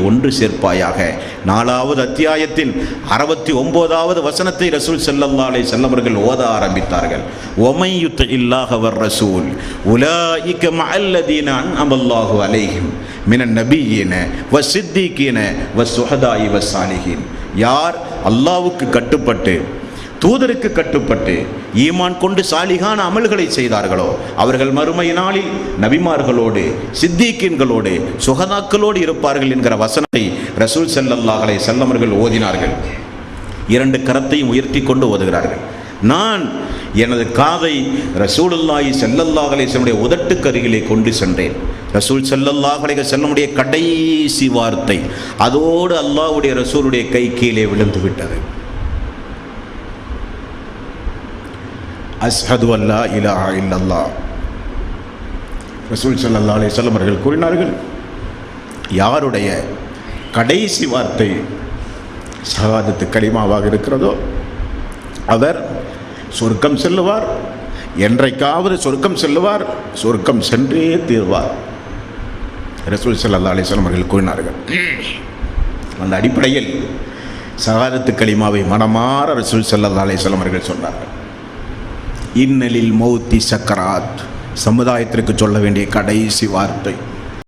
ஒன்று சேர்ப்பாயாக. 4வது அத்தியாயத்தின் 69வது வசனத்தை ரசூல் ஸல்லல்லாஹு அலைஹி வஸல்லம் அவர்கள் ஓத ஆரம்பித்தார்கள். ஒமை யுத்தில்லாஹ வர் ரசூல் உலாயிக மஅல்லதீன அன்அமல்லாஹு அலைஹிம் மினன் நபிய்யின வஸ்ஸித்தீகீன வஸ்ஸுஹதாஇ வஸ்ஸாலிஹீன். யார் அல்லாஹ்வுக்கு கட்டுப்பட்டு தூதருக்கு கட்டுப்பட்டு ஈமான் கொண்டு சாலிகான அமல்களை செய்தார்களோ அவர்கள் மறுமை நாளில் நபிமார்களோடு சித்தீக்கீன்களோடு சுஹதாக்களோடு இருப்பார்கள் என்கிற வசனத்தை ரசூல் ஸல்லல்லாஹு அலைஹி வஸல்லம் அவர்கள் ஓதினார்கள். 2 கரத்தையும் உயர்த்தி கொண்டு ஓதுகிறார்கள். நான் எனது காதை ரசூலுல்லாஹி ஸல்லல்லாஹு அலைஹி வஸல்லம் உதட்டுக்கு அருகிலே கொண்டு சென்றேன். ரசூல் ஸல்லல்லாஹு அலைஹி வஸல்லமுடைய கடைசி வார்த்தை அதோடு அல்லாஹ்வுடைய ரசூலுடைய கை கீழே விழுந்து விட்டது. அஷ்ஹது அல்லா இலாஹ இல்லல்லாஹ். ரசூல் ஸல்லல்லாஹு அலைஹி வஸல்லம் அவர்கள் கூறினார்கள், யாருடைய கடைசி வார்த்தை ஷஹாதத்து கலிமாவாக இருக்கிறதோ அவர் சொர்க்கம் செல்லுவார், என்றைக்காவது சொர்க்கம் செல்லுவார், சொர்க்கம் சென்றே தீர்வார். ரசூல் ஸல்லல்லாஹு அலைஹி வஸல்லம் அவர்கள் கூறினார்கள். அந்த அடிப்படையில் ஷஹாதத்து கலிமாவை மனமாற ரசூல் ஸல்லல்லாஹு அலைஹி வஸல்லம் அவர்கள் சொன்னார்கள். இன்னலில் மௌத்தி சக்கராத், சமுதாயத்திற்கு சொல்ல வேண்டிய கடைசி வார்த்தை.